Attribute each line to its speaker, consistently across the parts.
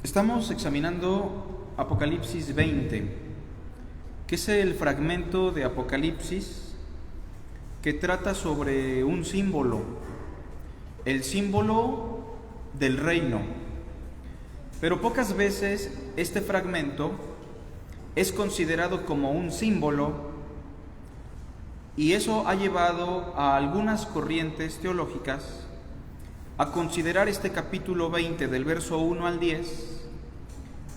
Speaker 1: Estamos examinando Apocalipsis 20, que es el fragmento de Apocalipsis que trata sobre un símbolo, el símbolo del reino. Pero pocas veces este fragmento es considerado como un símbolo, y eso ha llevado a algunas corrientes teológicas a considerar este capítulo 20 del verso 1 al 10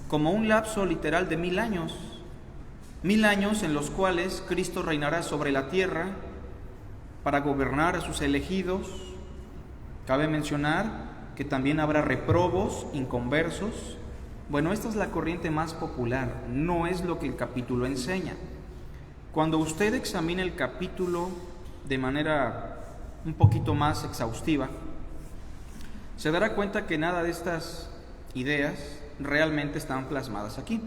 Speaker 1: como un lapso literal de 1000 años, 1000 años en los cuales Cristo reinará sobre la tierra para gobernar a sus elegidos. Cabe mencionar que también habrá reprobos, inconversos. Bueno, esta es la corriente más popular, no es lo que el capítulo enseña. Cuando usted examine el capítulo de manera un poquito más exhaustiva, se dará cuenta que nada de estas ideas realmente están plasmadas aquí.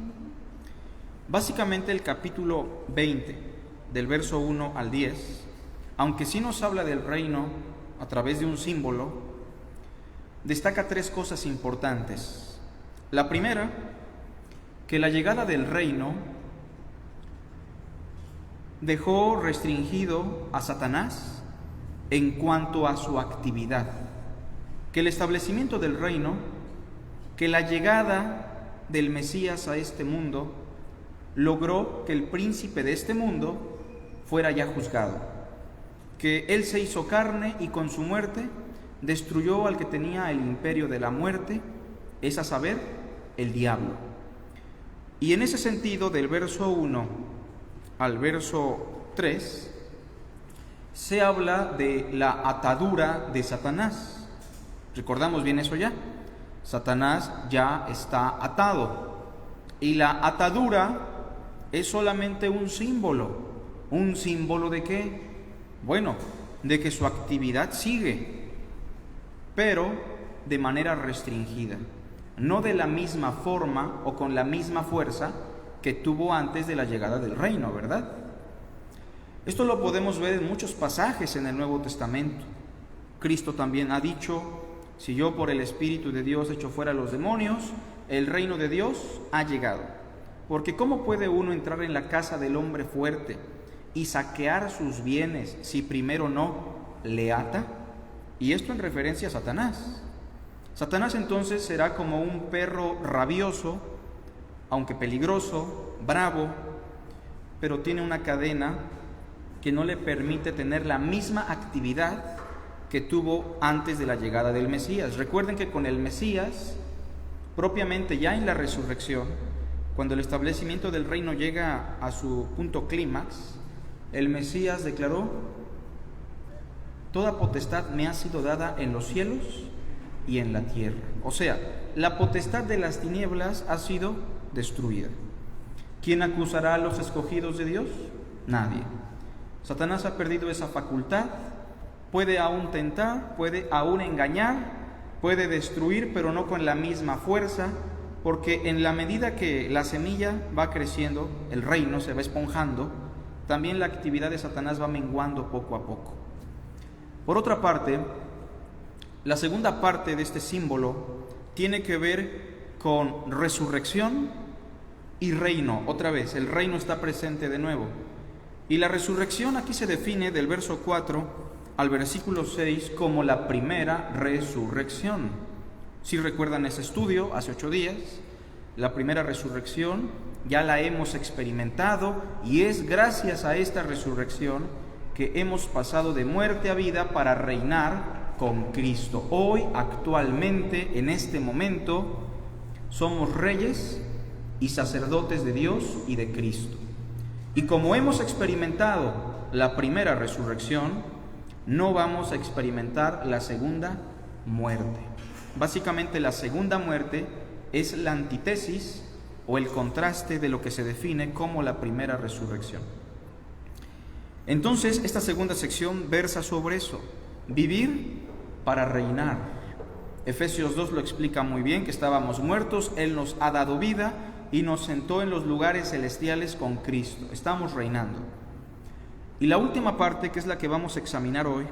Speaker 1: Básicamente el capítulo 20, del verso 1 al 10, aunque sí nos habla del reino a través de un símbolo, destaca tres cosas importantes. La primera, que la llegada del reino dejó restringido a Satanás en cuanto a su actividad. Que el establecimiento del reino, que la llegada del Mesías a este mundo, logró que el príncipe de este mundo fuera ya juzgado, que él se hizo carne y con su muerte destruyó al que tenía el imperio de la muerte, es a saber, el diablo. Y en ese sentido, del verso 1 al verso 3, se habla de la atadura de Satanás. ¿Recordamos bien eso ya? Satanás ya está atado. Y la atadura es solamente un símbolo. ¿Un símbolo de qué? Bueno, de que su actividad sigue, pero de manera restringida. No de la misma forma o con la misma fuerza que tuvo antes de la llegada del reino, ¿verdad? Esto lo podemos ver en muchos pasajes en el Nuevo Testamento. Cristo también ha dicho: si yo por el Espíritu de Dios echo fuera a los demonios, el reino de Dios ha llegado. Porque ¿cómo puede uno entrar en la casa del hombre fuerte y saquear sus bienes si primero no le ata? Y esto en referencia a Satanás. Satanás entonces será como un perro rabioso, aunque peligroso, bravo, pero tiene una cadena que no le permite tener la misma actividad que tuvo antes de la llegada del Mesías. Recuerden que con el Mesías, propiamente ya en la resurrección, cuando el establecimiento del reino llega a su punto clímax, el Mesías declaró: toda potestad me ha sido dada en los cielos y en la tierra. O sea, la potestad de las tinieblas ha sido destruida. ¿Quién acusará a los escogidos de Dios? Nadie. Satanás ha perdido esa facultad. Puede aún tentar, puede aún engañar, puede destruir, pero no con la misma fuerza, porque en la medida que la semilla va creciendo, el reino se va esponjando, también la actividad de Satanás va menguando poco a poco. Por otra parte, la segunda parte de este símbolo tiene que ver con resurrección y reino. Otra vez, el reino está presente de nuevo. Y la resurrección aquí se define del verso 4 al versículo 6 como la primera resurrección. Si recuerdan ese estudio hace 8 días, la primera resurrección ya la hemos experimentado, y es gracias a esta resurrección que hemos pasado de muerte a vida para reinar con Cristo. Hoy, actualmente, en este momento, somos reyes y sacerdotes de Dios y de Cristo. Y como hemos experimentado la primera resurrección, no vamos a experimentar la segunda muerte. Básicamente, la segunda muerte es la antítesis o el contraste de lo que se define como la primera resurrección. Entonces, esta segunda sección versa sobre eso: vivir para reinar. Efesios 2 lo explica muy bien, que estábamos muertos, Él nos ha dado vida y nos sentó en los lugares celestiales con Cristo. Estamos reinando. Y la última parte, que es la que vamos a examinar hoy,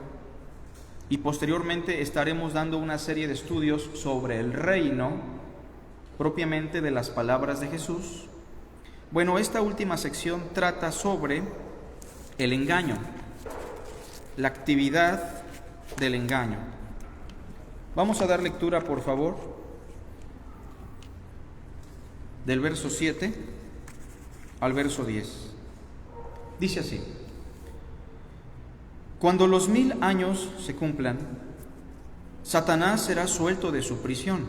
Speaker 1: y posteriormente estaremos dando una serie de estudios sobre el reino, propiamente de las palabras de Jesús. Bueno, esta última sección trata sobre el engaño, la actividad del engaño. Vamos a dar lectura, por favor, del verso 7 al verso 10. Dice así: Cuando los 1000 años se cumplan, Satanás será suelto de su prisión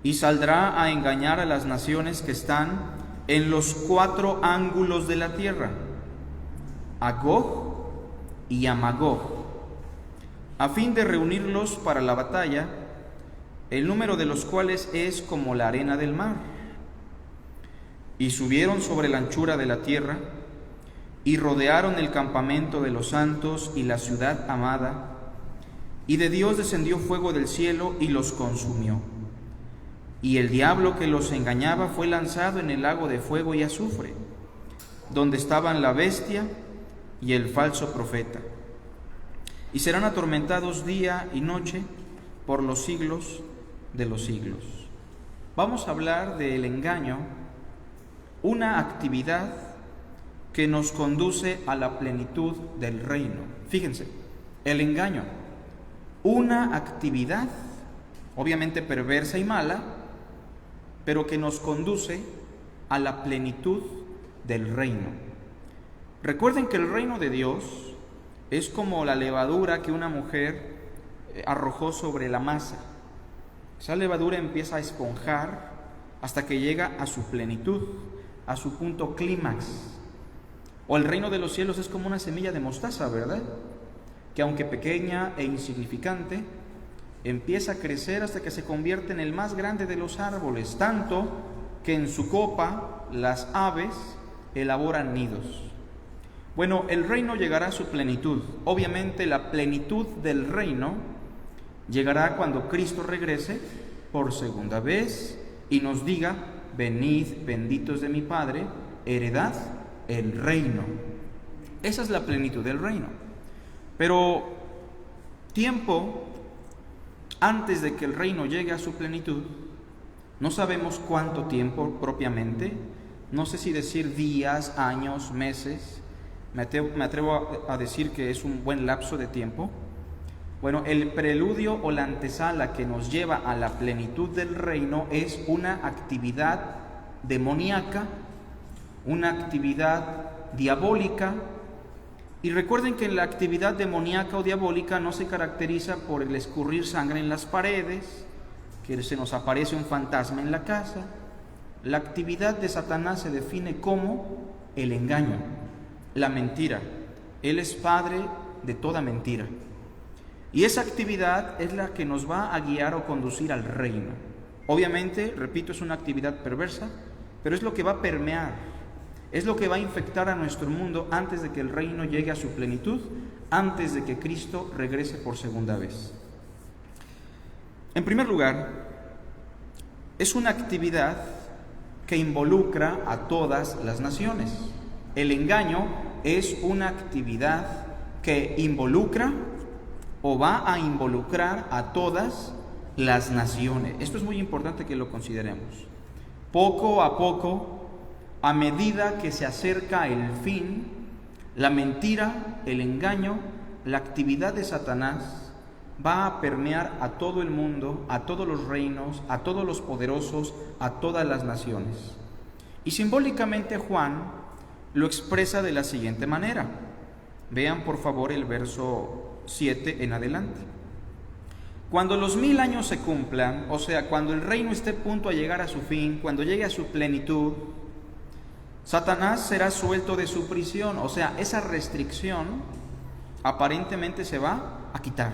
Speaker 1: y saldrá a engañar a las naciones que están en los 4 ángulos de la tierra, a Gog y a Magog, a fin de reunirlos para la batalla, el número de los cuales es como la arena del mar. Y subieron sobre la anchura de la tierra, y rodearon el campamento de los santos y la ciudad amada, y de Dios descendió fuego del cielo y los consumió. Y el diablo que los engañaba fue lanzado en el lago de fuego y azufre, donde estaban la bestia y el falso profeta. Y serán atormentados día y noche por los siglos de los siglos. Vamos a hablar del engaño, una actividad que nos conduce a la plenitud del reino. Fíjense, el engaño, una actividad obviamente perversa y mala, pero que nos conduce a la plenitud del reino. Recuerden que el reino de Dios es como la levadura que una mujer arrojó sobre la masa. Esa levadura empieza a esponjar hasta que llega a su plenitud, a su punto clímax. O el reino de los cielos es como una semilla de mostaza, ¿verdad? Que aunque pequeña e insignificante, empieza a crecer hasta que se convierte en el más grande de los árboles, tanto que en su copa las aves elaboran nidos. Bueno, el reino llegará a su plenitud. Obviamente la plenitud del reino llegará cuando Cristo regrese por segunda vez y nos diga: venid, benditos de mi Padre, heredad el reino. Esa es la plenitud del reino. Pero tiempo antes de que el reino llegue a su plenitud, no sabemos cuánto tiempo propiamente, no sé si decir días, años, meses, me atrevo a decir que es un buen lapso de tiempo. Bueno, el preludio o la antesala que nos lleva a la plenitud del reino es una actividad demoníaca, una actividad diabólica. Y recuerden que la actividad demoníaca o diabólica no se caracteriza por el escurrir sangre en las paredes, que se nos aparece un fantasma en la casa. La actividad de Satanás se define como el engaño, la mentira. Él es padre de toda mentira. Y esa actividad es la que nos va a guiar o conducir al reino. Obviamente, repito, es una actividad perversa, pero es lo que va a permear, es lo que va a infectar a nuestro mundo antes de que el reino llegue a su plenitud, antes de que Cristo regrese por segunda vez. En primer lugar, es una actividad que involucra a todas las naciones. El engaño es una actividad que involucra o va a involucrar a todas las naciones. Esto es muy importante que lo consideremos. Poco a poco, a medida que se acerca el fin, la mentira, el engaño, la actividad de Satanás va a permear a todo el mundo, a todos los reinos, a todos los poderosos, a todas las naciones. Y simbólicamente Juan lo expresa de la siguiente manera. Vean por favor el verso 7 en adelante. Cuando los 1000 años se cumplan, o sea, cuando el reino esté a punto a llegar a su fin, cuando llegue a su plenitud, Satanás será suelto de su prisión, o sea, esa restricción aparentemente se va a quitar.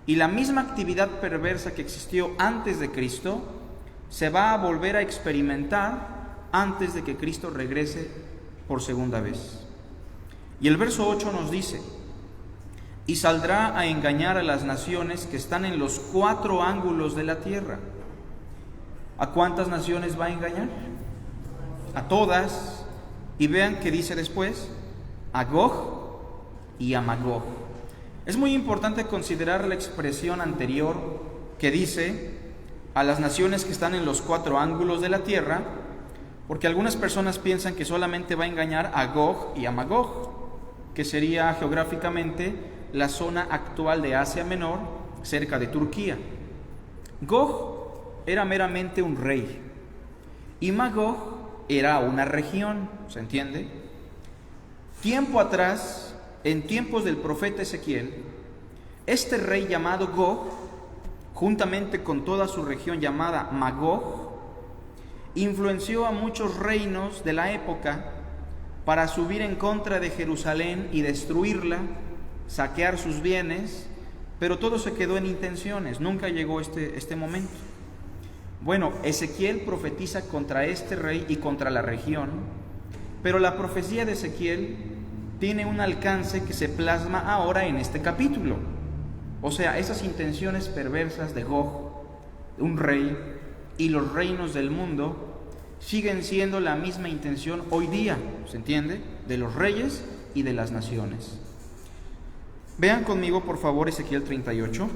Speaker 1: Y la misma actividad perversa que existió antes de Cristo se va a volver a experimentar antes de que Cristo regrese por segunda vez. Y el verso 8 nos dice: y saldrá a engañar a las naciones que están en los 4 ángulos de la tierra. ¿A cuántas naciones va a engañar? A todas. Y vean que dice después: a Gog y a Magog. Es muy importante considerar la expresión anterior que dice a las naciones que están en los 4 ángulos de la tierra, porque algunas personas piensan que solamente va a engañar a Gog y a Magog, que sería geográficamente la zona actual de Asia Menor, cerca de Turquía. Gog era meramente un rey y Magog era una región, ¿se entiende? Tiempo atrás, en tiempos del profeta Ezequiel, este rey llamado Gog, juntamente con toda su región llamada Magog, influenció a muchos reinos de la época para subir en contra de Jerusalén y destruirla, saquear sus bienes, pero todo se quedó en intenciones, nunca llegó este momento. Bueno, Ezequiel profetiza contra este rey y contra la región, pero la profecía de Ezequiel tiene un alcance que se plasma ahora en este capítulo. O sea, esas intenciones perversas de Gog, un rey, y los reinos del mundo siguen siendo la misma intención hoy día, ¿se entiende? De los reyes y de las naciones. Vean conmigo, por favor, Ezequiel 38.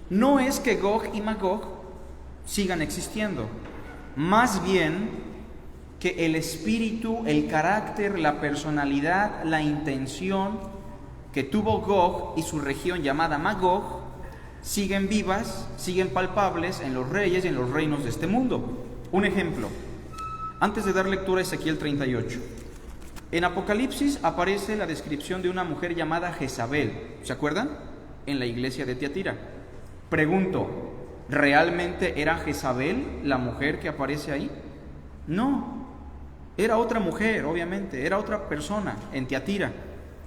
Speaker 1: No es que Gog y Magog sigan existiendo, más bien que el espíritu, el carácter, la personalidad, la intención que tuvo Gog y su región llamada Magog siguen vivas, siguen palpables en los reyes y en los reinos de este mundo. Un ejemplo, antes de dar lectura a Ezequiel 38. En Apocalipsis aparece la descripción de una mujer llamada Jezabel, ¿se acuerdan? En la iglesia de Tiatira. Pregunto, ¿realmente era Jezabel la mujer que aparece ahí? No, era otra mujer, obviamente, era otra persona en Tiatira,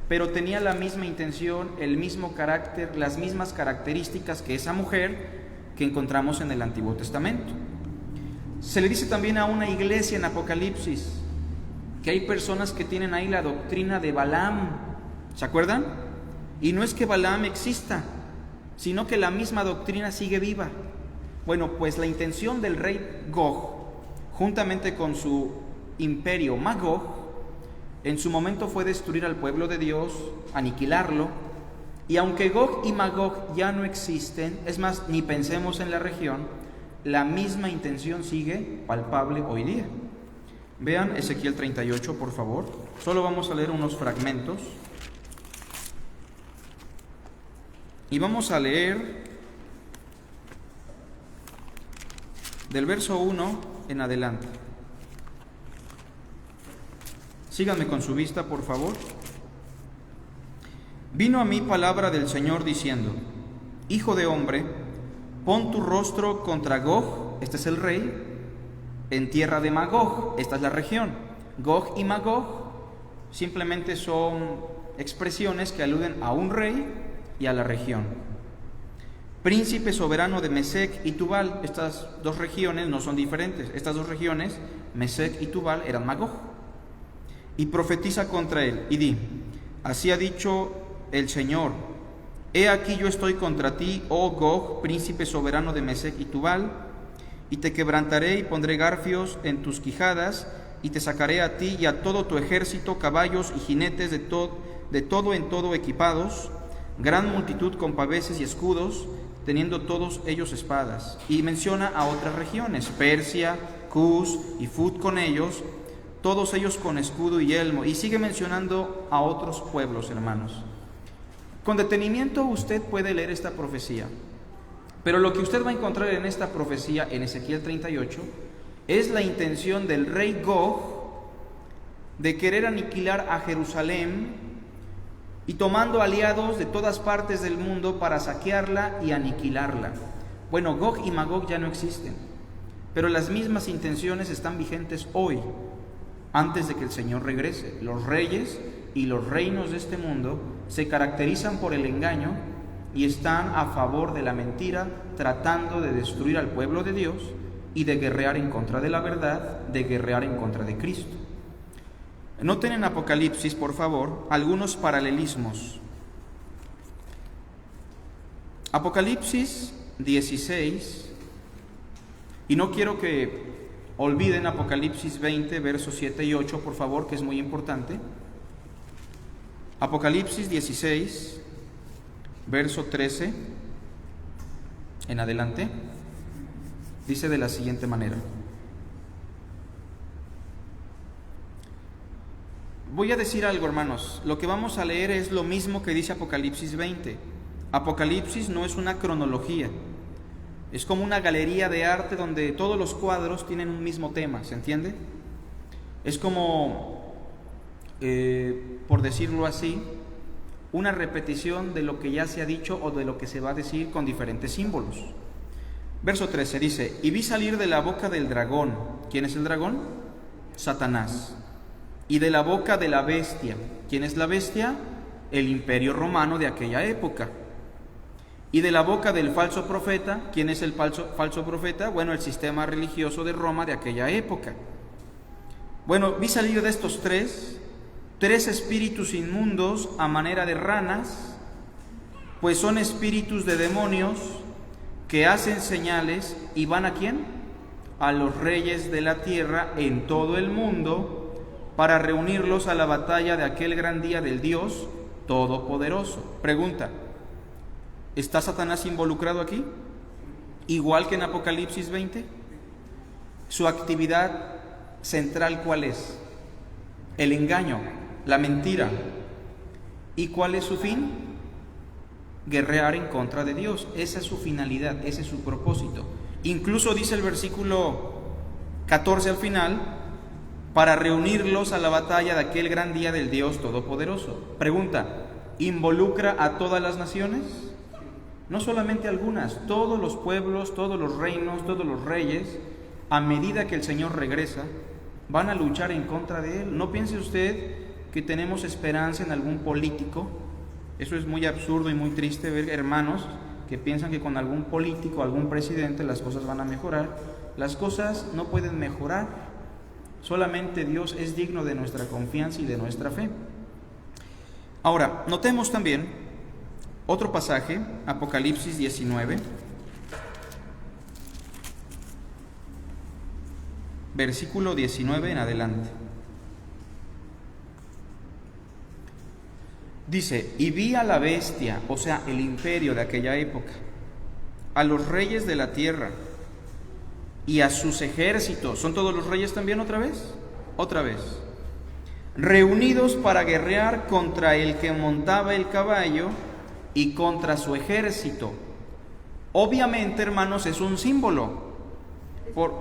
Speaker 1: pero tenía la misma intención, el mismo carácter, las mismas características que esa mujer que encontramos en el Antiguo Testamento. Se le dice también a una iglesia en Apocalipsis que hay personas que tienen ahí la doctrina de Balaam, ¿se acuerdan? Y no es que Balaam exista, sino que la misma doctrina sigue viva. Bueno, pues la intención del rey Gog, juntamente con su imperio Magog, en su momento fue destruir al pueblo de Dios, aniquilarlo, y aunque Gog y Magog ya no existen, es más, ni pensemos en la región, la misma intención sigue palpable hoy día. Vean Ezequiel 38, por favor. Solo vamos a leer unos fragmentos. Y vamos a leer del verso 1 en adelante. Síganme con su vista, por favor. Vino a mí palabra del Señor diciendo: Hijo de hombre, pon tu rostro contra Gog, este es el rey, en tierra de Magog, esta es la región. Gog y Magog simplemente son expresiones que aluden a un rey y a la región. Príncipe soberano de Mesec y Tubal, estas dos regiones no son diferentes, estas dos regiones, Mesec y Tubal, eran Magog. Y profetiza contra él, y di: así ha dicho el Señor, he aquí yo estoy contra ti, oh Gog, príncipe soberano de Mesec y Tubal, y te quebrantaré y pondré garfios en tus quijadas, y te sacaré a ti y a todo tu ejército, caballos y jinetes de todo en todo equipados, gran multitud con paveses y escudos, teniendo todos ellos espadas. Y menciona a otras regiones, Persia, Cus y Fut con ellos, todos ellos con escudo y yelmo, y sigue mencionando a otros pueblos, hermanos. Con detenimiento usted puede leer esta profecía, pero lo que usted va a encontrar en esta profecía, en Ezequiel 38, es la intención del rey Gog de querer aniquilar a Jerusalén y tomando aliados de todas partes del mundo para saquearla y aniquilarla. Bueno, Gog y Magog ya no existen, pero las mismas intenciones están vigentes hoy, antes de que el Señor regrese. Los reyes y los reinos de este mundo se caracterizan por el engaño y están a favor de la mentira, tratando de destruir al pueblo de Dios y de guerrear en contra de la verdad, de guerrear en contra de Cristo. Noten en Apocalipsis, por favor, algunos paralelismos. Apocalipsis 16, y no quiero que olviden Apocalipsis 20, versos 7 y 8, por favor, que es muy importante. Apocalipsis 16, verso 13 en adelante, dice de la siguiente manera. Voy a decir algo, hermanos. Lo que vamos a leer es lo mismo que dice Apocalipsis 20. Apocalipsis no es una cronología. Es como una galería de arte donde todos los cuadros tienen un mismo tema, ¿se entiende? Es como, por decirlo así, una repetición de lo que ya se ha dicho o de lo que se va a decir con diferentes símbolos. Verso 13 dice: y vi salir de la boca del dragón. ¿Quién es el dragón? Satanás. Y de la boca de la bestia. ¿Quién es la bestia? El imperio romano de aquella época. Y de la boca del falso profeta. ¿Quién es el falso profeta? Bueno, el sistema religioso de Roma de aquella época. Bueno, vi salir de estos tres espíritus inmundos a manera de ranas, pues son espíritus de demonios que hacen señales y van ¿a quién? A los reyes de la tierra en todo el mundo, para reunirlos a la batalla de aquel gran día del Dios Todopoderoso. Pregunta: ¿está Satanás involucrado aquí? Igual que en Apocalipsis 20. ¿Su actividad central cuál es? El engaño, la mentira. ¿Y cuál es su fin? Guerrear en contra de Dios. Esa es su finalidad, ese es su propósito. Incluso dice el versículo 14 al final: para reunirlos a la batalla de aquel gran día del Dios Todopoderoso. Pregunta: ¿involucra a todas las naciones? No solamente algunas, todos los pueblos, todos los reinos, todos los reyes, a medida que el Señor regresa, van a luchar en contra de Él. No piense usted que tenemos esperanza en algún político. Eso es muy absurdo y muy triste ver hermanos que piensan que con algún político, algún presidente, las cosas van a mejorar. Las cosas no pueden mejorar. Solamente Dios es digno de nuestra confianza y de nuestra fe. Ahora, notemos también otro pasaje, Apocalipsis 19, versículo 19 en adelante. Dice: y vi a la bestia, o sea, el imperio de aquella época, a los reyes de la tierra y a sus ejércitos. ¿Son todos los reyes también otra vez? Otra vez. Reunidos para guerrear contra el que montaba el caballo y contra su ejército. Obviamente, hermanos, es un símbolo. Por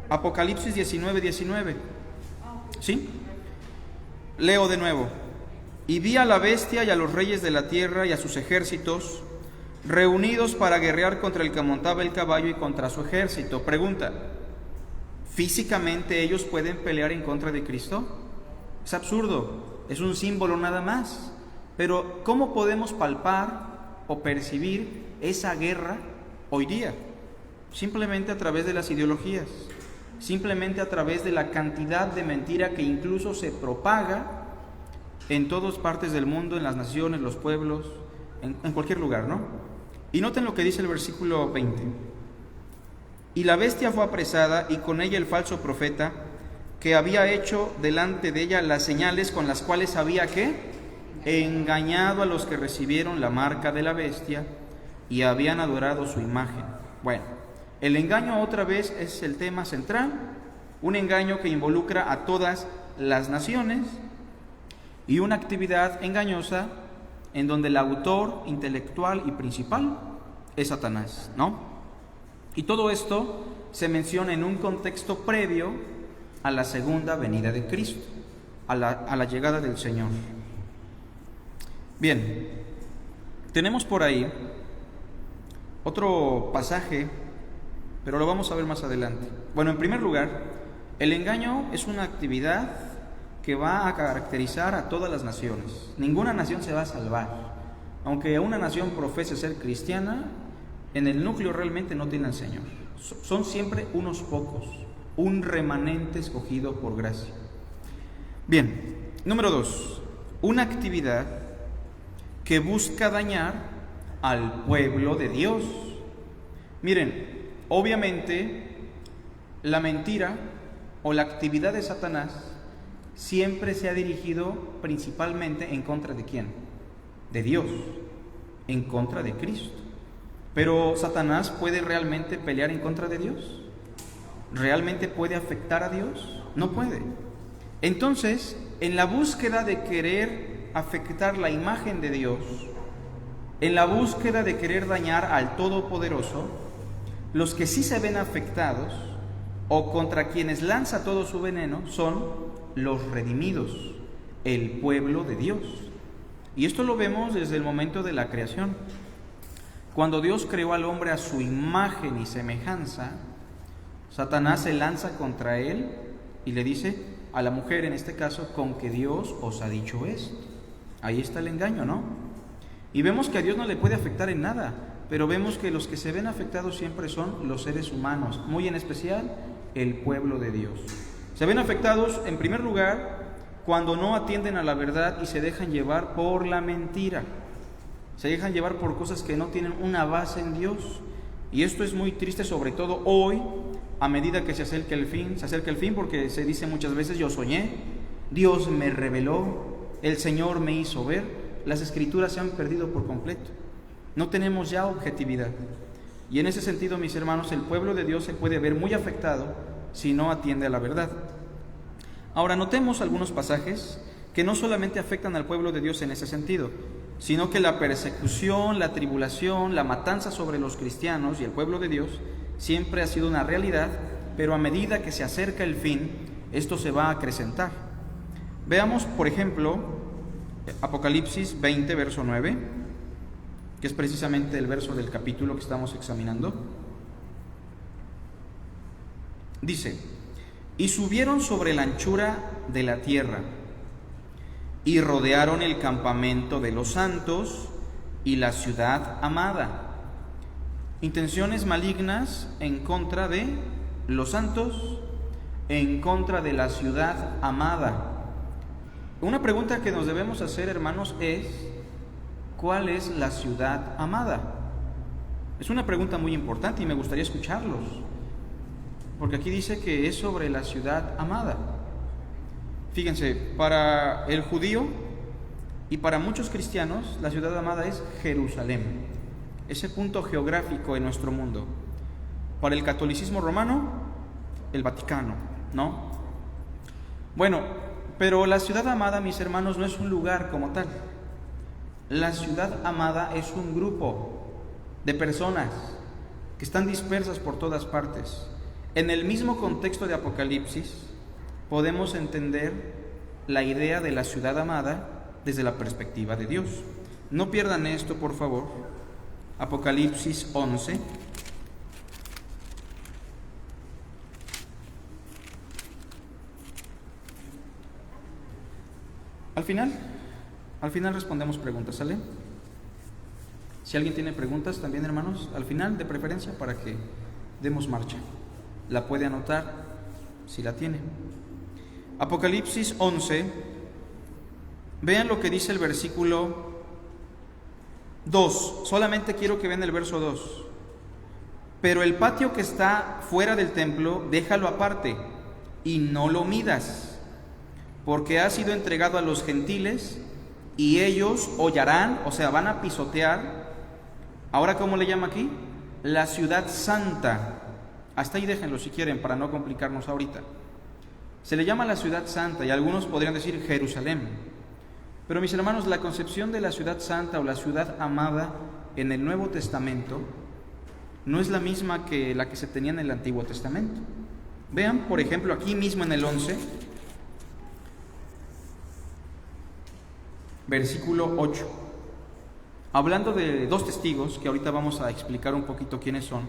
Speaker 1: Apocalipsis 19, 19. ¿Sí? Leo de nuevo. Y vi a la bestia y a los reyes de la tierra y a sus ejércitos reunidos para guerrear contra el que montaba el caballo y contra su ejército. Pregunta: ¿físicamente ellos pueden pelear en contra de Cristo? Es absurdo, es un símbolo nada más. Pero ¿cómo podemos palpar o percibir esa guerra hoy día? Simplemente a través de las ideologías, simplemente a través de la cantidad de mentira que incluso se propaga en todas partes del mundo, en las naciones, los pueblos, en cualquier lugar, ¿no? Y noten lo que dice el versículo 20. Y la bestia fue apresada, y con ella el falso profeta, que había hecho delante de ella las señales con las cuales había ¿qué? Engañado a los que recibieron la marca de la bestia y habían adorado su imagen. Bueno, el engaño otra vez es el tema central, un engaño que involucra a todas las naciones y una actividad engañosa en donde el autor intelectual y principal es Satanás, ¿no? Y todo esto se menciona en un contexto previo a la segunda venida de Cristo, a la llegada del Señor. Bien, tenemos por ahí otro pasaje, pero lo vamos a ver más adelante. Bueno, en primer lugar, el engaño es una actividad que va a caracterizar a todas las naciones. Ninguna nación se va a salvar. Aunque una nación profese ser cristiana, en el núcleo realmente no tiene al Señor. Son siempre unos pocos, un remanente escogido por gracia. Bien, número 2, una actividad que busca dañar al pueblo de Dios. Miren, obviamente la mentira o la actividad de Satanás siempre se ha dirigido principalmente en contra de ¿quién? De Dios. en contra de Cristo. Pero ¿Satanás puede realmente pelear en contra de Dios? ¿Realmente puede afectar a Dios? No puede. Entonces, en la búsqueda de querer afectar la imagen de Dios, en la búsqueda de querer dañar al Todopoderoso, los que sí se ven afectados o contra quienes lanza todo su veneno son los redimidos, el pueblo de Dios. Y esto lo vemos desde el momento de la creación. Cuando Dios creó al hombre a su imagen y semejanza, Satanás se lanza contra él y le dice a la mujer, en este caso, con que Dios os ha dicho esto. Ahí está el engaño, ¿no? Y vemos que a Dios no le puede afectar en nada, pero vemos que los que se ven afectados siempre son los seres humanos, muy en especial el pueblo de Dios. Se ven afectados, en primer lugar, cuando no atienden a la verdad y se dejan llevar por la mentira. Se dejan llevar por cosas que no tienen una base en Dios. Y esto es muy triste, sobre todo hoy, a medida que se acerca el fin, porque se dice muchas veces: yo soñé, Dios me reveló, el Señor me hizo ver. Las Escrituras se han perdido por completo. No tenemos ya objetividad. Y en ese sentido, mis hermanos, el pueblo de Dios se puede ver muy afectado si no atiende a la verdad. Ahora, notemos algunos pasajes que no solamente afectan al pueblo de Dios en ese sentido, sino que la persecución, la tribulación, la matanza sobre los cristianos y el pueblo de Dios siempre ha sido una realidad, pero a medida que se acerca el fin, esto se va a acrecentar. Veamos, por ejemplo, Apocalipsis 20, verso 9, que es precisamente el verso del capítulo que estamos examinando. Dice: y subieron sobre la anchura de la tierra, y rodearon el campamento de los santos y la ciudad amada. Intenciones malignas en contra de los santos, en contra de la ciudad amada. Una pregunta que nos debemos hacer, hermanos, es: ¿cuál es la ciudad amada? Es una pregunta muy importante y me gustaría escucharlos, porque aquí dice que es sobre la ciudad amada. Fíjense, para el judío y para muchos cristianos, la ciudad amada es Jerusalén, ese punto geográfico en nuestro mundo. Para el catolicismo romano, el Vaticano, ¿no? Bueno, pero la ciudad amada, mis hermanos, no es un lugar como tal. La ciudad amada es un grupo de personas que están dispersas por todas partes. En el mismo contexto de Apocalipsis, podemos entender la idea de la ciudad amada desde la perspectiva de Dios. No pierdan esto, por favor. Apocalipsis 11. Al final respondemos preguntas, ¿sale? Si alguien tiene preguntas también, hermanos, al final, de preferencia, para que demos marcha. La puede anotar si la tiene. Apocalipsis 11, vean lo que dice el versículo 2. Solamente quiero que vean el verso 2. Pero el patio que está fuera del templo, déjalo aparte y no lo midas, porque ha sido entregado a los gentiles y ellos hollarán, o sea, van a pisotear. Ahora, ¿cómo le llama aquí? La ciudad santa. Hasta ahí déjenlo si quieren, para no complicarnos ahorita. Se le llama la ciudad santa y algunos podrían decir Jerusalén. Pero mis hermanos, la concepción de la ciudad santa o la ciudad amada en el Nuevo Testamento no es la misma que la que se tenía en el Antiguo Testamento. Vean, por ejemplo, aquí mismo en el 11, versículo 8. Hablando de dos testigos, que ahorita vamos a explicar un poquito quiénes son,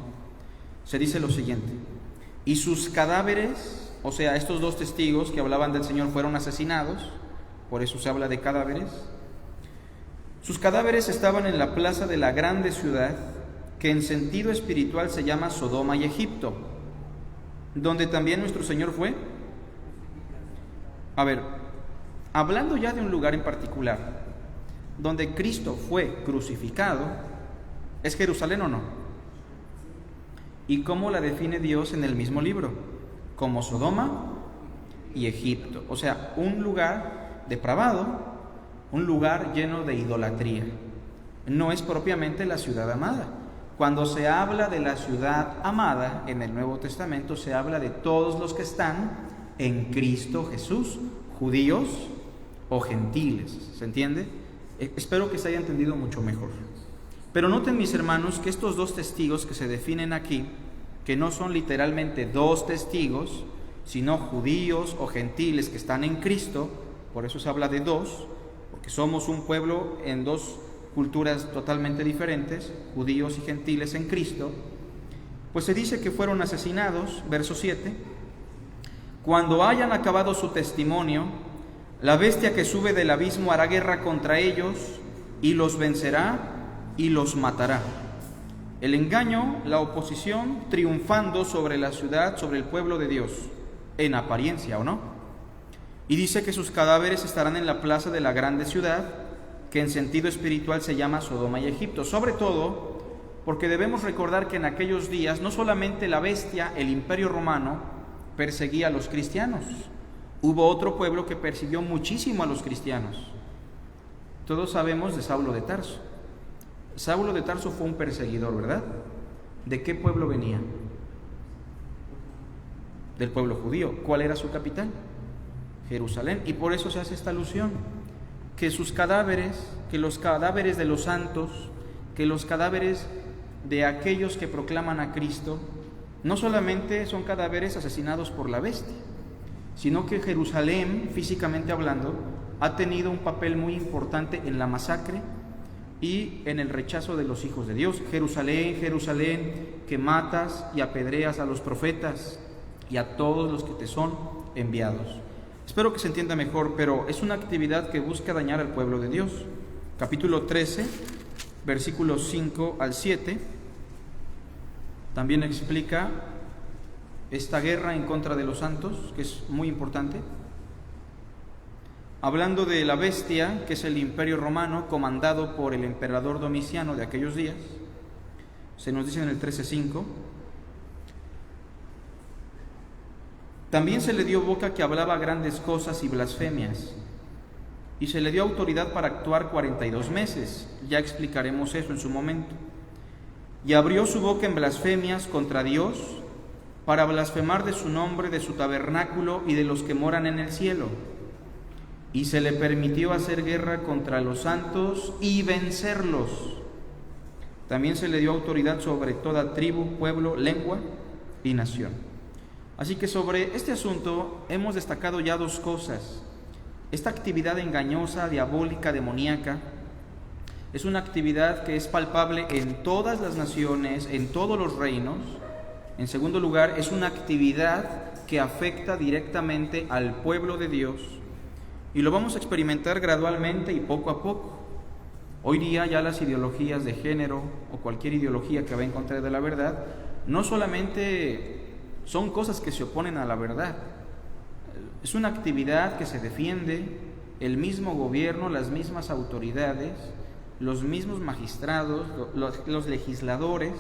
Speaker 1: se dice lo siguiente: y sus cadáveres, o sea, estos dos testigos que hablaban del Señor fueron asesinados, por eso se habla de cadáveres. Sus cadáveres estaban en la plaza de la grande ciudad, que en sentido espiritual se llama Sodoma y Egipto, donde también nuestro Señor fue. A ver, hablando ya de un lugar en particular, donde Cristo fue crucificado, ¿es Jerusalén o no? ¿Y cómo la define Dios en el mismo libro? Como Sodoma y Egipto. O sea, un lugar depravado, un lugar lleno de idolatría. no es propiamente la ciudad amada. Cuando se habla de la ciudad amada en el Nuevo Testamento, se habla de todos los que están en Cristo Jesús, judíos o gentiles. ¿Se entiende? Espero que se haya entendido mucho mejor. Pero noten, mis hermanos, que estos dos testigos que se definen aquí, que no son literalmente dos testigos, sino judíos o gentiles que están en Cristo, por eso se habla de dos, porque somos un pueblo en dos culturas totalmente diferentes, judíos y gentiles en Cristo, pues se dice que fueron asesinados, verso 7, cuando hayan acabado su testimonio, la bestia que sube del abismo hará guerra contra ellos y los vencerá y los matará. El engaño, la oposición, triunfando sobre la ciudad, sobre el pueblo de Dios, en apariencia, ¿o no? Y dice que sus cadáveres estarán en la plaza de la grande ciudad, que en sentido espiritual se llama Sodoma y Egipto, sobre todo porque debemos recordar que en aquellos días no solamente la bestia, el imperio romano, perseguía a los cristianos, hubo otro pueblo que persiguió muchísimo a los cristianos. Todos sabemos de Saulo de Tarso. Saulo de Tarso fue un perseguidor, ¿verdad? ¿De qué pueblo venía? Del pueblo judío. ¿Cuál era su capital? Jerusalén. Y por eso se hace esta alusión, que sus cadáveres, que los cadáveres de los santos, que los cadáveres de aquellos que proclaman a Cristo, no solamente son cadáveres asesinados por la bestia, sino que Jerusalén, físicamente hablando, ha tenido un papel muy importante en la masacre y en el rechazo de los hijos de Dios. Jerusalén, Jerusalén, que matas y apedreas a los profetas y a todos los que te son enviados. Espero que se entienda mejor, pero es una actividad que busca dañar al pueblo de Dios. Capítulo 13, versículos 5 al 7, también explica esta guerra en contra de los santos, que es muy importante. Hablando de la bestia, que es el imperio romano, comandado por el emperador Domiciano de aquellos días, se nos dice en el 13:5, también se le dio boca que hablaba grandes cosas y blasfemias, y se le dio autoridad para actuar 42 meses, ya explicaremos eso en su momento, y abrió su boca en blasfemias contra Dios, para blasfemar de su nombre, de su tabernáculo y de los que moran en el cielo. Y se le permitió hacer guerra contra los santos y vencerlos. También se le dio autoridad sobre toda tribu, pueblo, lengua y nación. Así que sobre este asunto hemos destacado ya dos cosas. Esta actividad engañosa, diabólica, demoníaca, es una actividad que es palpable en todas las naciones, en todos los reinos. En segundo lugar, es una actividad que afecta directamente al pueblo de Dios. Y lo vamos a experimentar gradualmente y poco a poco. Hoy día ya las ideologías de género o cualquier ideología que va en contra de la verdad, no solamente son cosas que se oponen a la verdad, es una actividad que se defiende, el mismo gobierno, las mismas autoridades, los mismos magistrados, los legisladores,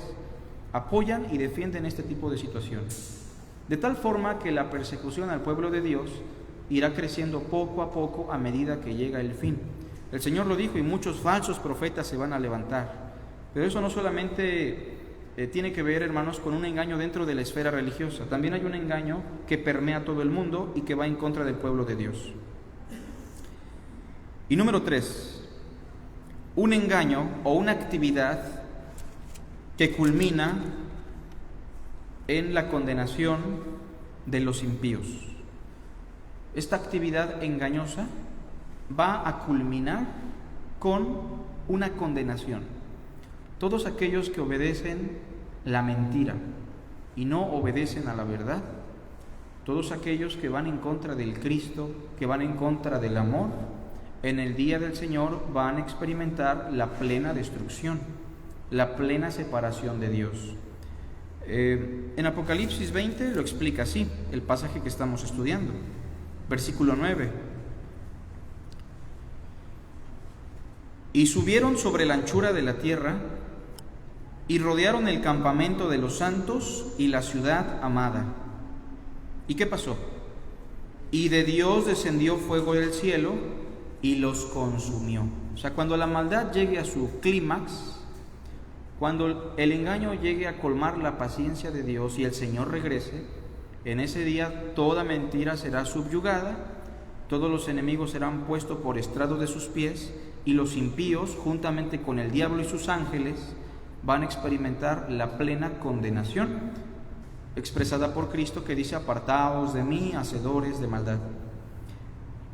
Speaker 1: apoyan y defienden este tipo de situaciones. De tal forma que la persecución al pueblo de Dios irá creciendo poco a poco a medida que llega el fin. El Señor lo dijo, y muchos falsos profetas se van a levantar. Pero eso no solamente tiene que ver, hermanos, con un engaño dentro de la esfera religiosa. También hay un engaño que permea todo el mundo y que va en contra del pueblo de Dios. Y número 3, un engaño o una actividad que culmina en la condenación de los impíos. Esta actividad engañosa va a culminar con una condenación. Todos aquellos que obedecen la mentira y no obedecen a la verdad, todos aquellos que van en contra del Cristo, que van en contra del amor, en el día del Señor van a experimentar la plena destrucción, la plena separación de Dios. En Apocalipsis 20 lo explica así, el pasaje que estamos estudiando. Versículo 9. Y subieron sobre la anchura de la tierra y rodearon el campamento de los santos y la ciudad amada. ¿Y qué pasó? Y de Dios descendió fuego del cielo y los consumió. O sea, cuando la maldad llegue a su clímax, cuando el engaño llegue a colmar la paciencia de Dios y el Señor regrese, en ese día toda mentira será subyugada, todos los enemigos serán puestos por estrado de sus pies, y los impíos, juntamente con el diablo y sus ángeles, van a experimentar la plena condenación, expresada por Cristo, que dice: apartaos de mí, hacedores de maldad.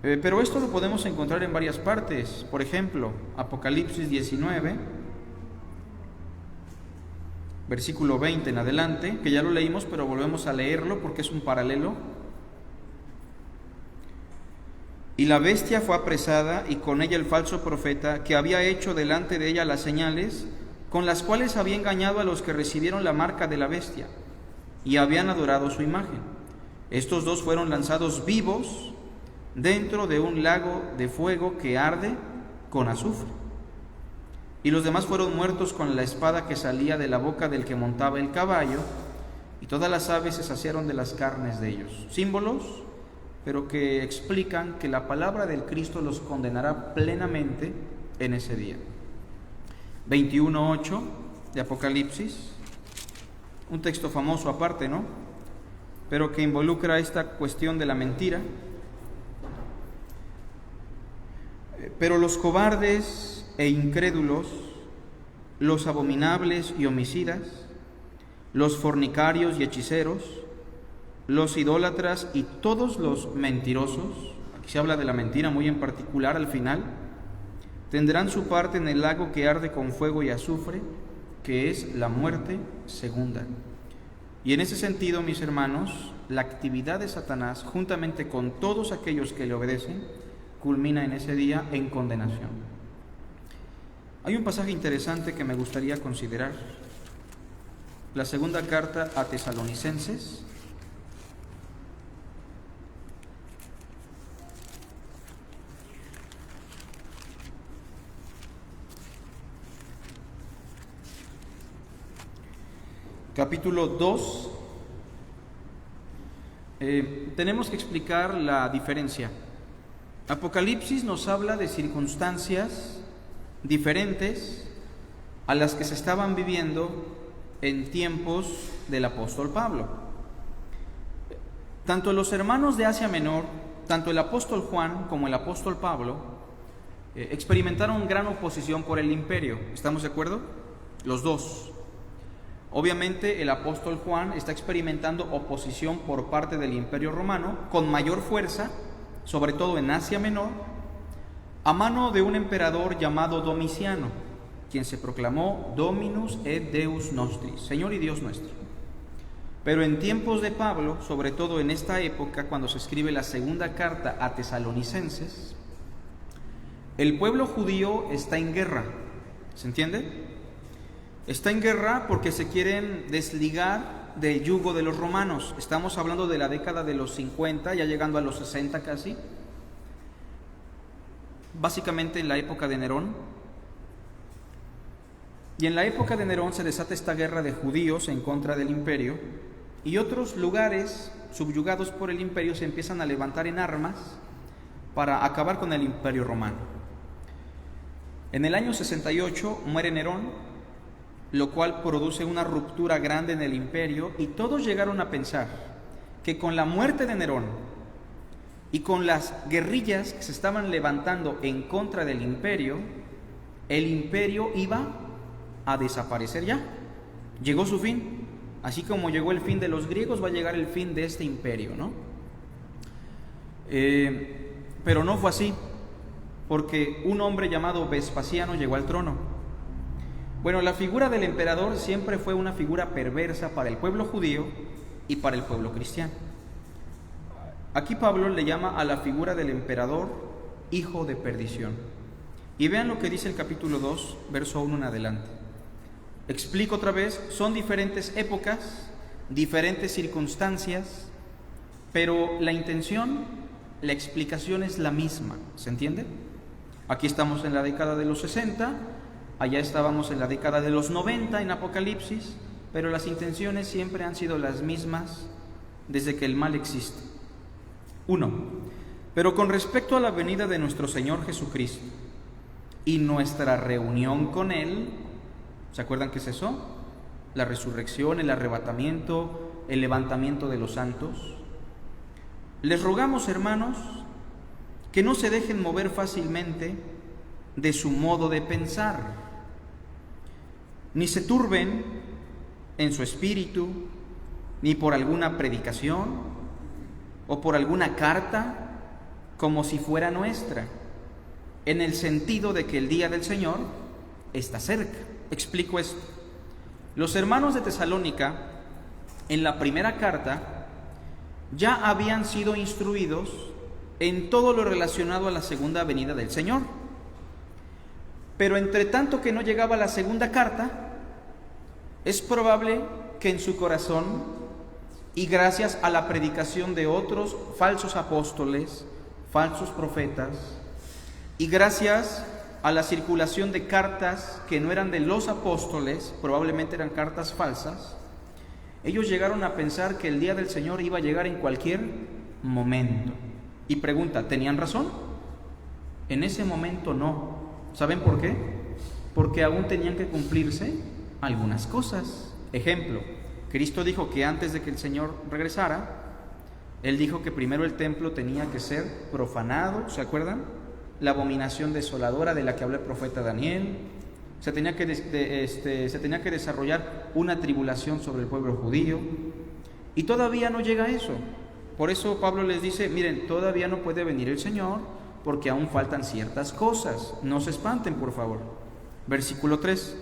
Speaker 1: Pero esto lo podemos encontrar en varias partes. Por ejemplo, Apocalipsis 19, versículo 20 en adelante, que ya lo leímos, pero volvemos a leerlo porque es un paralelo. Y la bestia fue apresada, y con ella el falso profeta, que había hecho delante de ella las señales, con las cuales había engañado a los que recibieron la marca de la bestia, y habían adorado su imagen. Estos dos fueron lanzados vivos dentro de un lago de fuego que arde con azufre. Y los demás fueron muertos con la espada que salía de la boca del que montaba el caballo, y todas las aves se saciaron de las carnes de ellos. Símbolos, pero que explican que la palabra del Cristo los condenará plenamente en ese día. 21:8 de Apocalipsis, un texto famoso aparte, ¿no? Pero que involucra esta cuestión de la mentira. Pero los cobardes e incrédulos, los abominables y homicidas, los fornicarios y hechiceros, los idólatras y todos los mentirosos, aquí se habla de la mentira muy en particular al final, tendrán su parte en el lago que arde con fuego y azufre, que es la muerte segunda. Y en ese sentido, mis hermanos, la actividad de Satanás, juntamente con todos aquellos que le obedecen, culmina en ese día en condenación. Hay un pasaje interesante que me gustaría considerar. La segunda carta a Tesalonicenses, capítulo 2. Tenemos que explicar la diferencia. Apocalipsis nos habla de circunstancias diferentes a las que se estaban viviendo en tiempos del apóstol Pablo. Tanto los hermanos de Asia Menor, tanto el apóstol Juan como el apóstol Pablo, experimentaron gran oposición por el imperio. ¿Estamos de acuerdo? Los dos. Obviamente el apóstol Juan está experimentando oposición por parte del imperio romano con mayor fuerza, sobre todo en Asia Menor, a mano de un emperador llamado Domiciano, quien se proclamó Dominus et Deus Nostris, Señor y Dios nuestro. Pero en tiempos de Pablo, sobre todo en esta época, cuando se escribe la segunda carta a Tesalonicenses, el pueblo judío está en guerra. ¿Se entiende? Está en guerra porque se quieren desligar del yugo de los romanos. Estamos hablando de la década de los 50, ya llegando a los 60 casi. Básicamente en la época de Nerón. Y en la época de Nerón se desata esta guerra de judíos en contra del imperio, y otros lugares subyugados por el imperio se empiezan a levantar en armas para acabar con el imperio romano. En el año 68 muere Nerón, lo cual produce una ruptura grande en el imperio, y todos llegaron a pensar que con la muerte de Nerón y con las guerrillas que se estaban levantando en contra del imperio, el imperio iba a desaparecer ya. Llegó su fin. Así como llegó el fin de los griegos, va a llegar el fin de este imperio, ¿no? Pero no fue así, porque un hombre llamado Vespasiano llegó al trono. Bueno, la figura del emperador siempre fue una figura perversa para el pueblo judío y para el pueblo cristiano. Aquí Pablo le llama a la figura del emperador hijo de perdición. Y vean lo que dice el capítulo 2, verso 1 en adelante. Explico otra vez, son diferentes épocas, diferentes circunstancias, pero la intención, la explicación es la misma, ¿se entiende? Aquí estamos en la década de los 60, allá estábamos en la década de los 90 en Apocalipsis, pero las intenciones siempre han sido las mismas desde que el mal existe. 1. Pero con respecto a la venida de nuestro Señor Jesucristo y nuestra reunión con Él. ¿Se acuerdan qué es eso? La resurrección, el arrebatamiento, el levantamiento de los santos. Les rogamos, hermanos, que no se dejen mover fácilmente de su modo de pensar, ni se turben en su espíritu, ni por alguna predicación o por alguna carta como si fuera nuestra, en el sentido de que el día del Señor está cerca. Explico esto. Los hermanos de Tesalónica, en la primera carta, ya habían sido instruidos en todo lo relacionado a la segunda venida del Señor. Pero entre tanto que no llegaba la segunda carta, es probable que en su corazón, y gracias a la predicación de otros falsos apóstoles, falsos profetas, y gracias a la circulación de cartas que no eran de los apóstoles, probablemente eran cartas falsas, ellos llegaron a pensar que el día del Señor iba a llegar en cualquier momento. Y pregunta, ¿tenían razón? En ese momento no. ¿Saben por qué? Porque aún tenían que cumplirse algunas cosas. Ejemplo, Cristo dijo que antes de que el Señor regresara, Él dijo que primero el templo tenía que ser profanado, ¿se acuerdan? La abominación desoladora de la que habló el profeta Daniel. Se tenía que desarrollar una tribulación sobre el pueblo judío. Y todavía no llega a eso. Por eso Pablo les dice, miren, todavía no puede venir el Señor, porque aún faltan ciertas cosas. No se espanten, por favor. Versículo 3.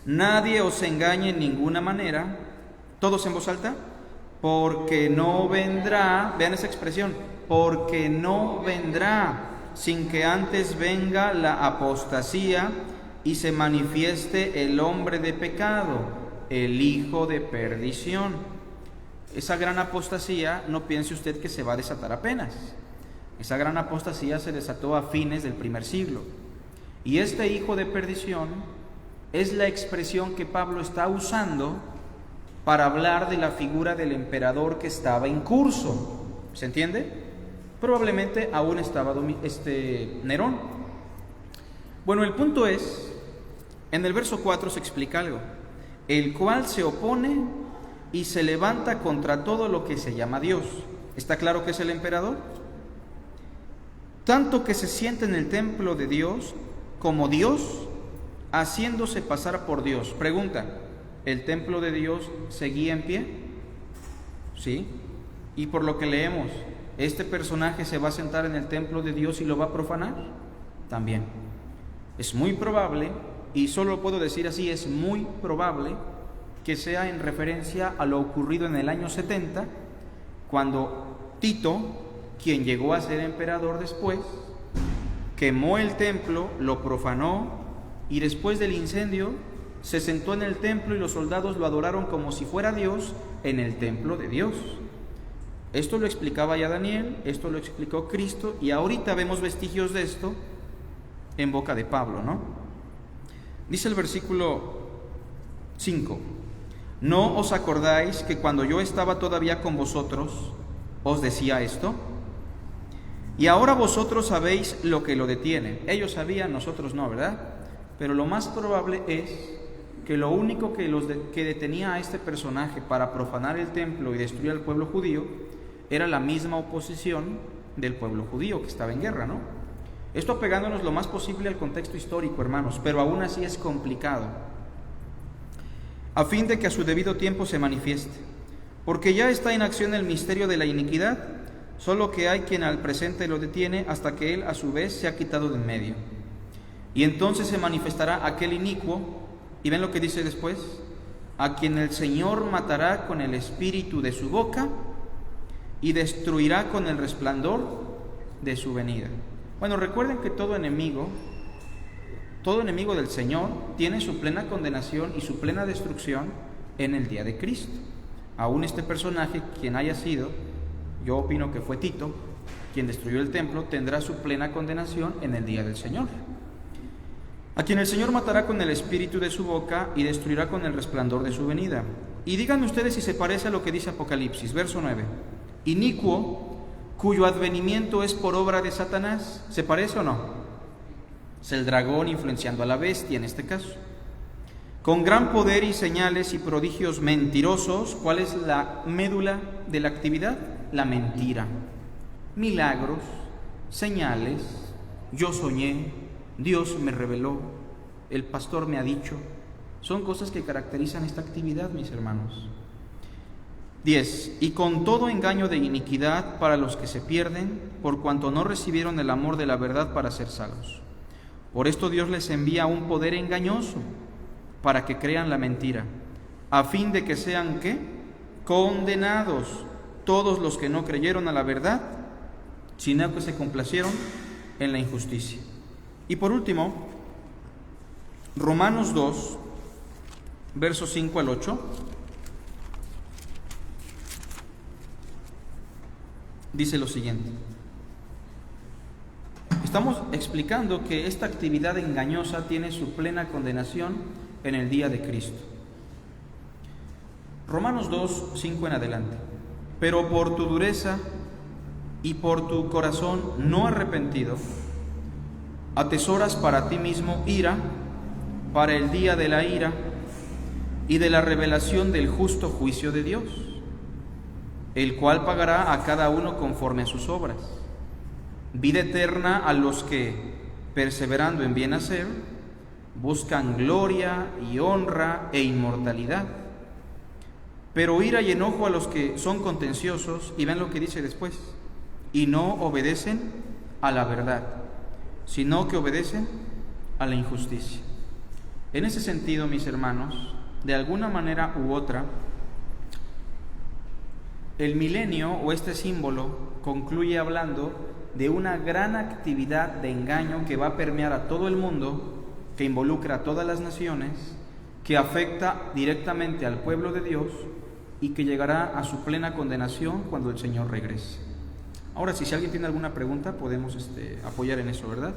Speaker 1: Nadie os engañe en ninguna manera. ¿Todos en voz alta? Porque no vendrá, vean esa expresión, porque no vendrá sin que antes venga la apostasía y se manifieste el hombre de pecado, el hijo de perdición. Esa gran apostasía, no piense usted que se va a desatar apenas. Esa gran apostasía se desató a fines del primer siglo. Y este hijo de perdición es la expresión que Pablo está usando para hablar de la figura del emperador que estaba en curso. ¿Se entiende? Probablemente aún estaba Nerón. Bueno, el punto es, en el verso 4 se explica algo, el cual se opone y se levanta contra todo lo que se llama Dios. ¿Está claro que es el emperador? Tanto que se sienta en el templo de Dios como Dios, haciéndose pasar por Dios. Pregunta, ¿el templo de Dios seguía en pie? Sí. Y por lo que leemos, ¿este personaje se va a sentar en el templo de Dios y lo va a profanar? También. Es muy probable, y solo puedo decir así, es muy probable que sea en referencia a lo ocurrido en el año 70, cuando Tito, quien llegó a ser emperador después, quemó el templo, lo profanó, y después del incendio se sentó en el templo y los soldados lo adoraron como si fuera Dios en el templo de Dios. Esto lo explicaba ya Daniel, esto lo explicó Cristo, y ahorita vemos vestigios de esto en boca de Pablo, ¿no? Dice el versículo 5: ¿No os acordáis que cuando yo estaba todavía con vosotros os decía esto? Y ahora vosotros sabéis lo que lo detiene. Ellos sabían, nosotros no, ¿verdad? Pero lo más probable es que lo único que detenía a este personaje para profanar el templo y destruir al pueblo judío era la misma oposición del pueblo judío que estaba en guerra, ¿no? Esto apegándonos lo más posible al contexto histórico, hermanos, pero aún así es complicado, a fin de que a su debido tiempo se manifieste, porque ya está en acción el misterio de la iniquidad, solo que hay quien al presente lo detiene hasta que él a su vez se ha quitado de en medio. Y entonces se manifestará aquel inicuo, y ven lo que dice después, a quien el Señor matará con el espíritu de su boca y destruirá con el resplandor de su venida. Bueno, recuerden que todo enemigo del Señor tiene su plena condenación y su plena destrucción en el día de Cristo. Aún este personaje, quien haya sido, yo opino que fue Tito, quien destruyó el templo, tendrá su plena condenación en el día del Señor. A quien el Señor matará con el espíritu de su boca y destruirá con el resplandor de su venida. Y díganme ustedes si se parece a lo que dice Apocalipsis, verso 9. Inicuo, cuyo advenimiento es por obra de Satanás. ¿Se parece o no? Es el dragón influenciando a la bestia en este caso. Con gran poder y señales y prodigios mentirosos. ¿Cuál es la médula de la actividad? La mentira. Milagros, señales, yo soñé, Dios me reveló, el pastor me ha dicho. Son cosas que caracterizan esta actividad, mis hermanos. 10. Y con todo engaño de iniquidad para los que se pierden, por cuanto no recibieron el amor de la verdad para ser salvos. Por esto Dios les envía un poder engañoso para que crean la mentira, a fin de que sean, ¿qué? Condenados todos los que no creyeron a la verdad, sino que se complacieron en la injusticia. Y por último, Romanos 2, versos 5 al 8, dice lo siguiente. Estamos explicando que esta actividad engañosa tiene su plena condenación en el día de Cristo. Romanos 2, 5 en adelante. Pero por tu dureza y por tu corazón no arrepentido, atesoras para ti mismo ira, para el día de la ira y de la revelación del justo juicio de Dios, el cual pagará a cada uno conforme a sus obras. Vida eterna a los que, perseverando en bien hacer, buscan gloria y honra e inmortalidad. Pero ira y enojo a los que son contenciosos, y ven lo que dice después, y no obedecen a la verdad, sino que obedecen a la injusticia. En ese sentido, mis hermanos, de alguna manera u otra, el milenio o este símbolo concluye hablando de una gran actividad de engaño que va a permear a todo el mundo, que involucra a todas las naciones, que afecta directamente al pueblo de Dios y que llegará a su plena condenación cuando el Señor regrese. Ahora, si alguien tiene alguna pregunta, podemos apoyar en eso, ¿verdad?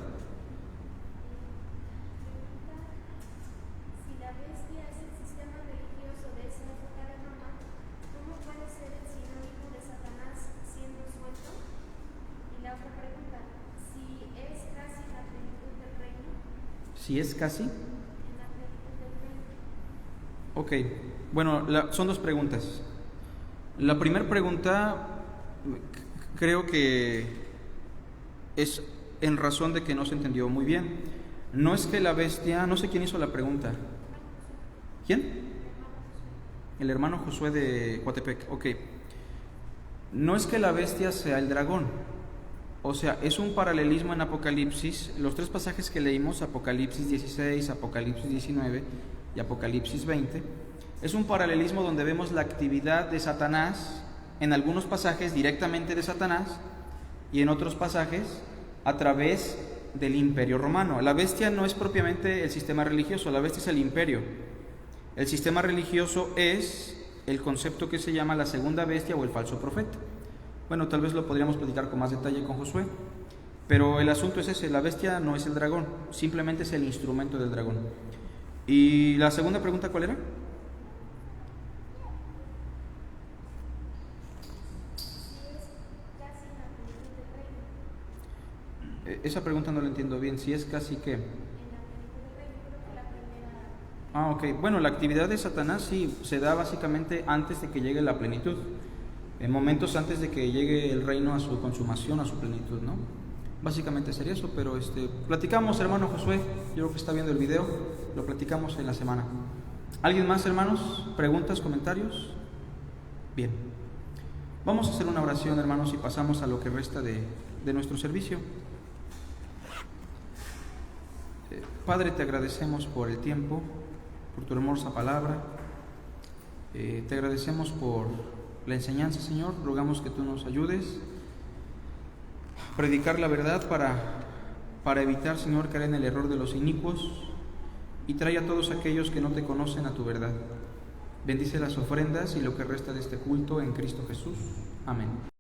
Speaker 2: Si la bestia es el sistema religioso de esa época de Roma, ¿cómo puede ser el sinónimo de Satanás siendo suelto? Y la otra pregunta, si es casi la plenitud del reino.
Speaker 1: Si es casi.
Speaker 2: En la plenitud del reino.
Speaker 1: Ok, bueno, son dos preguntas. La primera pregunta creo que es en razón de que no se entendió muy bien. No es que la bestia, no sé quién hizo la pregunta. ¿Quién? El hermano Josué de Coatepec. Ok. No es que la bestia sea el dragón. O sea, es un paralelismo en Apocalipsis. Los tres pasajes que leímos, Apocalipsis 16, Apocalipsis 19 y Apocalipsis 20, es un paralelismo donde vemos la actividad de Satanás, en algunos pasajes directamente de Satanás y en otros pasajes a través del imperio romano. La bestia no es propiamente el sistema religioso, la bestia es el imperio. El sistema religioso es el concepto que se llama la segunda bestia o el falso profeta. Bueno, tal vez lo podríamos platicar con más detalle con Josué, pero el asunto es ese, la bestia no es el dragón, simplemente es el instrumento del dragón. ¿Y la segunda pregunta cuál era? Esa pregunta no la entiendo bien, si es casi qué. Ah, ok. Bueno, la actividad de Satanás sí se da básicamente antes de que llegue la plenitud, en momentos antes de que llegue el reino a su consumación, a su plenitud, ¿no? Básicamente sería eso, pero platicamos, hermano Josué, yo creo que está viendo el video, lo platicamos en la semana. ¿Alguien más, hermanos? ¿Preguntas, comentarios? Bien. Vamos a hacer una oración, hermanos, y pasamos a lo que resta de nuestro servicio. Padre, te agradecemos por el tiempo, por tu hermosa palabra. Te agradecemos por la enseñanza, Señor. Rogamos que tú nos ayudes a predicar la verdad para evitar, Señor, caer en el error de los inicuos, y trae a todos aquellos que no te conocen a tu verdad. Bendice las ofrendas y lo que resta de este culto en Cristo Jesús. Amén.